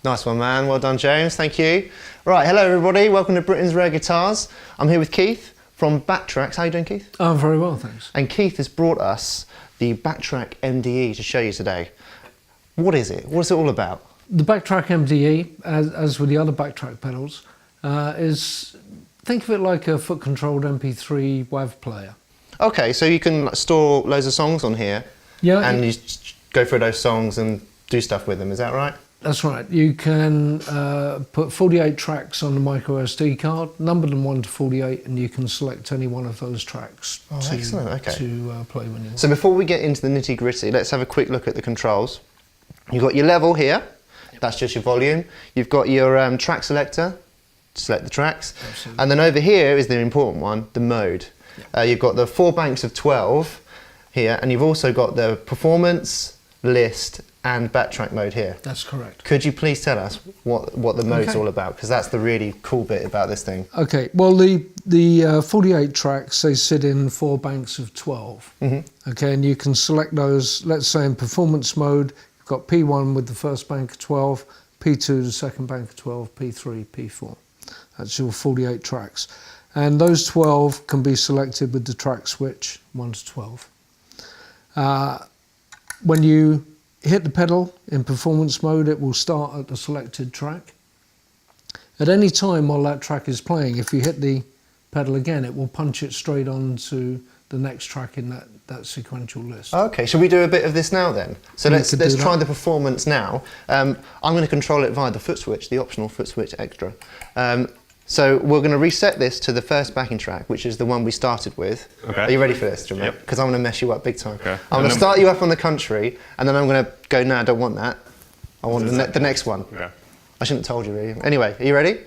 Nice one, man. Well done, James. Thank you. Right, hello everybody. Welcome to Britain's Rare Guitars. I'm here with Keith from BakTrak. How are you doing, Keith? I'm very well, thanks. And Keith has brought us the BakTrak MDE to show you today. What is it? What's it all about? The BakTrak MDE, as with the other BakTrak pedals, think of it like a foot-controlled MP3 WAV player. Okay, so you can store loads of songs on here, and you go through those songs and do stuff with them, is that right? That's right. You can put 48 tracks on the micro SD card, number them 1 to 48, and you can select any one of those tracks to play when you want. So before we get into the nitty-gritty, let's have a quick look at the controls. You've got your level here, that's just your volume. You've got your track selector, select the tracks. Absolutely. And then over here is the important one, the mode. You've got the 4 banks of 12 here, and you've also got the performance, list, and backtrack mode here. That's correct. Could you please tell us what the mode's all about? Because that's the really cool bit about this thing. Okay, well the 48 tracks, they sit in 4 banks of 12. Mm-hmm. Okay, and you can select those, let's say in performance mode, you've got P1 with the first bank of 12, P2 the second bank of 12, P3, P4. That's your 48 tracks. And those 12 can be selected with the track switch 1 to 12. When you hit the pedal in performance mode, it will start at the selected track. At any time while that track is playing, if you hit the pedal again, it will punch it straight on to the next track in that sequential list. Okay, shall we do a bit of this now then? So let's try the performance now. I'm going to control it via the foot switch, the optional foot switch extra. So we're going to reset this to the first backing track, which is the one we started with. Okay. Are you ready for this, Jermaine? Because I'm going to mess you up big time. Okay. I'm going to start you up on the country, and then I'm going to go, no, I don't want that. I want the next one. Okay. I shouldn't have told you, really. Anyway, are you ready?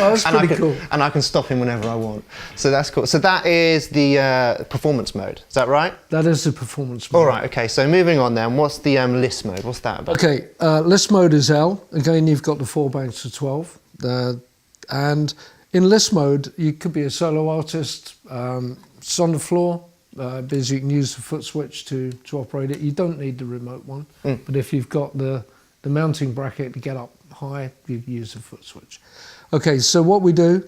Oh, that's pretty cool. And I can stop him whenever I want. So that's cool. So that is the performance mode. Is that right? That is the performance mode. All right, okay. So moving on then, what's the list mode? What's that about? Okay, list mode is L. Again, you've got the 4 banks of 12. And in list mode, you could be a solo artist. It's on the floor, because you can use the foot switch to operate it. You don't need the remote one. But if you've got the mounting bracket to get up high, you use the foot switch. Okay, so what we do,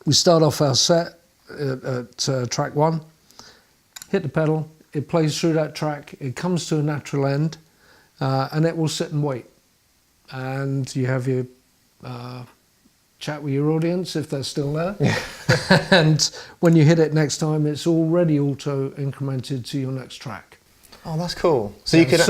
we start off our set at track 1, hit the pedal, it plays through that track, it comes to a natural end, and it will sit and wait. And you have your chat with your audience if they're still there. And when you hit it next time, it's already auto-incremented to your next track. Oh, that's cool. So you could...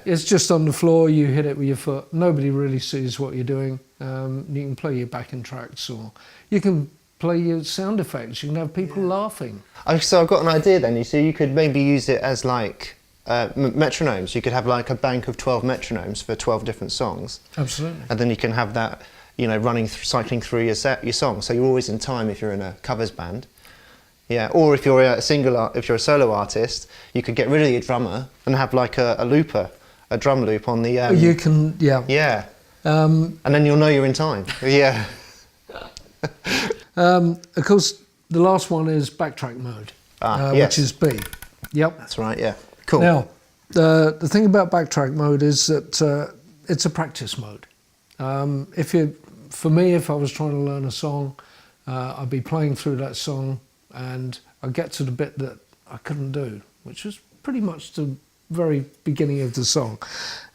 it's just on the floor, you hit it with your foot, nobody really sees what you're doing. You can play your backing tracks, or you can play your sound effects, you can have people laughing. So I've got an idea then, so you could maybe use it as like metronomes. You could have like a bank of 12 metronomes for 12 different songs. Absolutely. And then you can have that, you know, cycling through your song, so you're always in time if you're in a covers band. Yeah, or if you're a solo artist, you could get rid of your drummer and have like a looper, a drum loop on the... you can, yeah. And then you'll know you're in time. Yeah. Of course, the last one is backtrack mode, which is B. Yep. That's right, yeah. Cool. Now, the thing about backtrack mode is that it's a practice mode. For me, if I was trying to learn a song, I'd be playing through that song, and I get to the bit that I couldn't do, which was pretty much the very beginning of the song.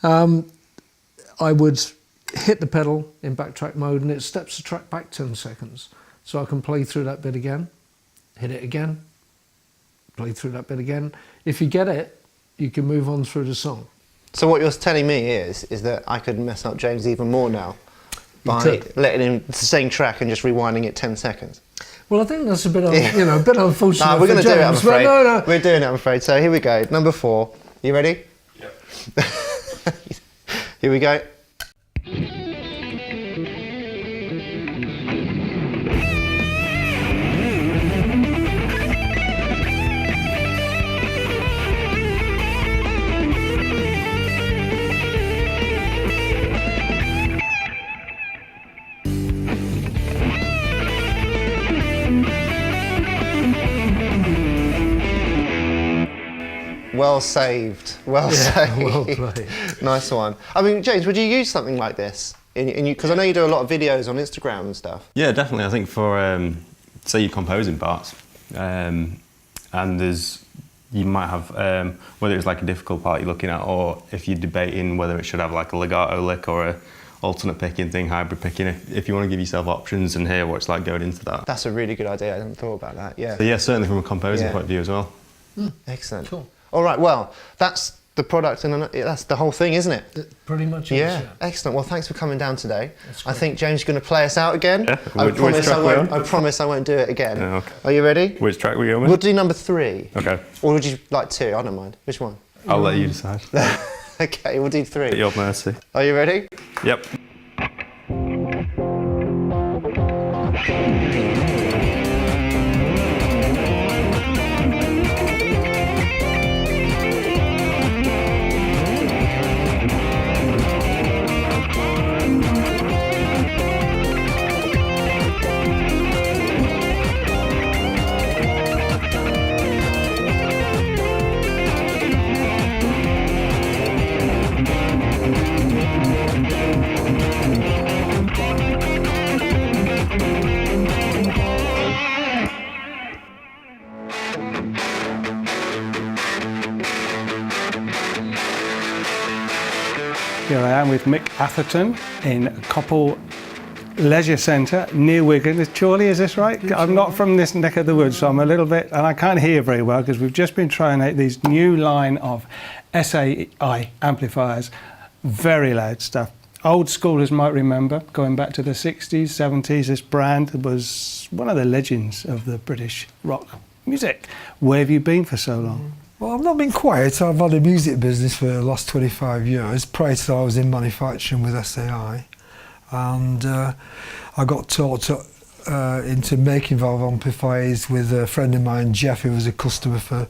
I would hit the pedal in backtrack mode and it steps the track back 10 seconds. So I can play through that bit again, hit it again, play through that bit again. If you get it, you can move on through the song. So what you're telling me is that I could mess up James even more now by letting him the same track and just rewinding it 10 seconds. Well, I think that's a bit, a bit unfortunate. No, we're going to do it, I'm afraid. No. We're doing it, I'm afraid. So here we go. Number 4. You ready? Yep. Here we go. Well saved. Well saved. Well played. Nice one. I mean, James, would you use something like this? Because I know you do a lot of videos on Instagram and stuff. Yeah, definitely. I think for, say you're composing parts, and you might have, whether it's like a difficult part you're looking at, or if you're debating whether it should have like a legato lick or a alternate picking thing, hybrid picking, if you want to give yourself options and hear what it's like going into that. That's a really good idea. I hadn't thought about that, yeah. So yeah, certainly from a composing point of view as well. Excellent. Cool. All right, well, that's the product and that's the whole thing, isn't it? Pretty much. Yeah, excellent. Well, thanks for coming down today. I think James is going to play us out again. Yeah. I promise I won't do it again. Yeah, okay. Are you ready? Which track we going with? We'll do number 3. Okay. Or would you like 2? I don't mind. Which one? I'll let you decide. Okay, we'll do 3. At your mercy. Are you ready? Yep. Here I am with Mick Atherton in Coppell Leisure Centre near Wigan. Chorley, is this right? I'm not from this neck of the woods, so I'm a little bit, and I can't hear very well because we've just been trying out these new line of SAI amplifiers, very loud stuff. Old schoolers might remember, going back to the 60s, 70s, this brand was one of the legends of the British rock music. Where have you been for so long? Well, I've not been quiet. I've had a music business for the last 25 years. Prior to that, I was in manufacturing with SAI. And I got taught into making valve amplifiers with a friend of mine, Jeff, who was a customer for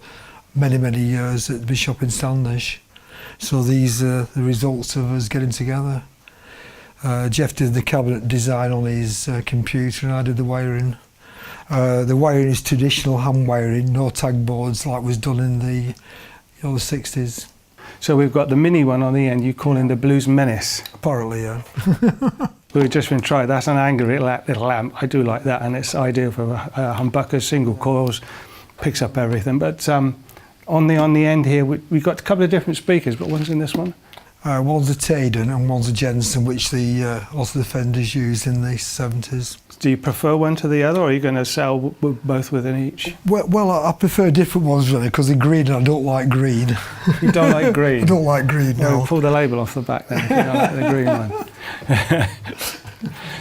many, many years at the shop in Standish. So these are the results of us getting together. Jeff did the cabinet design on his computer and I did the wiring. The wiring is traditional hand wiring, no tag boards like was done in the 60s. So we've got the mini one on the end, you call it the Blues Menace. Apparently, yeah. We've just been trying, that's an angry little amp, I do like that, and it's ideal for humbuckers, single coils, picks up everything. But on the end here, we've got a couple of different speakers, but what's in this one? One's a Taden and one's a Jensen, which also the Fenders used in the 70s. Do you prefer one to the other, or are you going to sell both within each? Well, I prefer different ones really, because the green, I don't like green. You don't like green? I don't like green, no. Well, pull the label off the back then if you don't like the green one.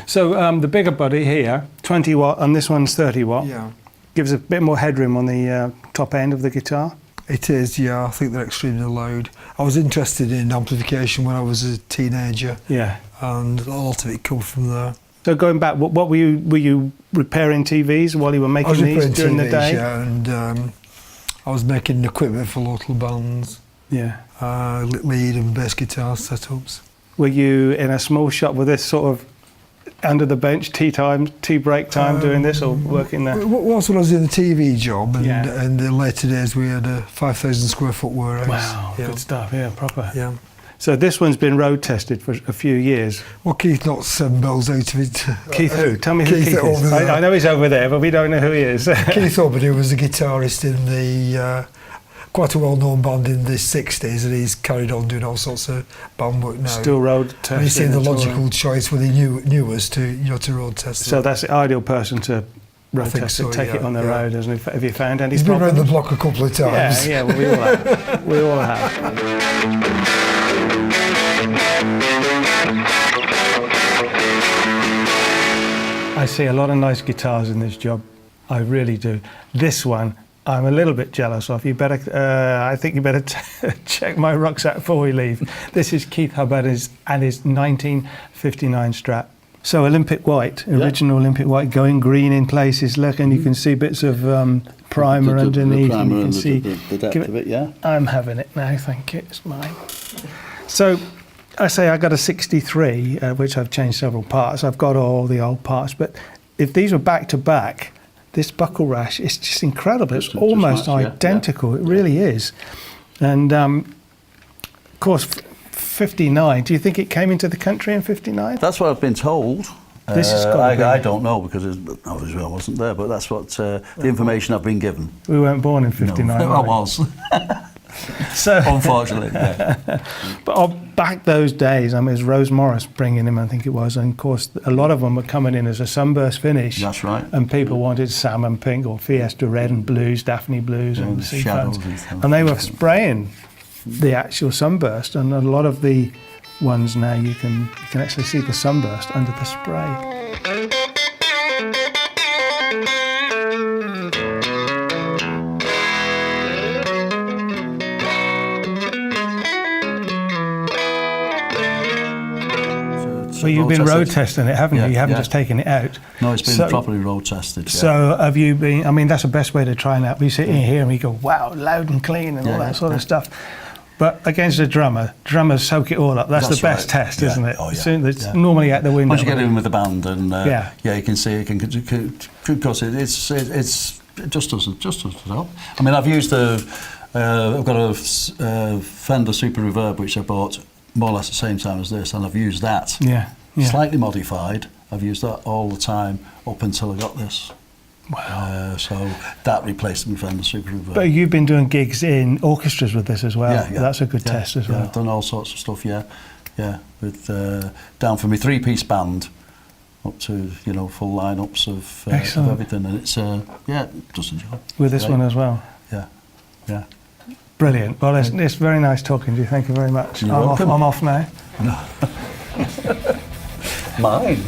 So the bigger body here, 20 watt, and this one's 30 watt. Yeah. Gives a bit more headroom on the top end of the guitar. It is, yeah. I think they're extremely loud. I was interested in amplification when I was a teenager. Yeah. And a lot of it comes from there. So going back, what were you repairing TVs while you were making these during the day? Yeah, and I was making equipment for local bands. Yeah. Lead and bass guitar setups. Were you in a small shop with this sort of under the bench, tea break time doing this, or working there? Whilst when I was in the TV job, and yeah. in the later days we had a 5,000 square foot warehouse. Wow, yeah. Good stuff, yeah, proper. Yeah. So this one's been road tested for a few years. Well, Keith knocks 7 bells out of it. Keith who? Tell me who Keith is. I know he's over there, but we don't know who he is. Keith Hubbard, who was a guitarist in the quite a well-known band in the 60s, and he's carried on doing all sorts of band work now. Still road testing. And he seemed the logical choice when he knew us to road test. So that's the ideal person to road test it, take it on the road, hasn't he? Have you found any He's problems? been around the block a couple of times. Yeah, well, we all have. We all have. I see a lot of nice guitars in this job. I really do. This one, I'm a little bit jealous of. You better, I think you better check my rucksack before we leave. This is Keith Hubbard and his 1959 Strat. So Olympic white, original Olympic white, going green in places. Look, and you can see bits of primer underneath. The primer and you can see the depth of it, yeah. I'm having it now, thank you. It's mine. So I say I got a 63, which I've changed several parts. I've got all the old parts, but if these were back to back, this buckle rash is just incredible. It's almost identical. It really is. And of course, 59. Do you think it came into the country in 59? That's what I've been told. This is I don't know because I wasn't there, but that's what the information I've been given. We weren't born in 59. No, I was. So, unfortunately, yeah. But back those days, I mean, it was Rose Morris bringing him, I think it was, and of course, a lot of them were coming in as a sunburst finish. That's right. And people wanted salmon pink or Fiesta red and blues, Daphne blues, and shadows and they were spraying the actual sunburst, and a lot of the ones now you can actually see the sunburst under the spray. So you've been road testing it, haven't you? You haven't just taken it out. No, it's been properly road tested. Yeah. So have you been? I mean, that's the best way to try and out. We sit in here and we go, wow, loud and clean and all that sort of stuff. But against a drummers soak it all up. That's the best test, isn't it? Oh, yeah. It's normally out the window. Once you get in with the band, and you can see it. Because it just doesn't help. I mean, I've used I've got a Fender Super Reverb which I bought more or less the same time as this, and I've used that. Slightly modified. I've used that all the time up until I got this. Wow. So that replaced my Fender Super Reverb. But you've been doing gigs in orchestras with this as well. Yeah. That's a good test as well. I've done all sorts of stuff. With down from my 3-piece band up to full lineups of everything, and it's it does the job. With this one as well. Yeah. Brilliant. Well, it's very nice talking to you. Thank you very much. You're welcome. I'm off now. Mine.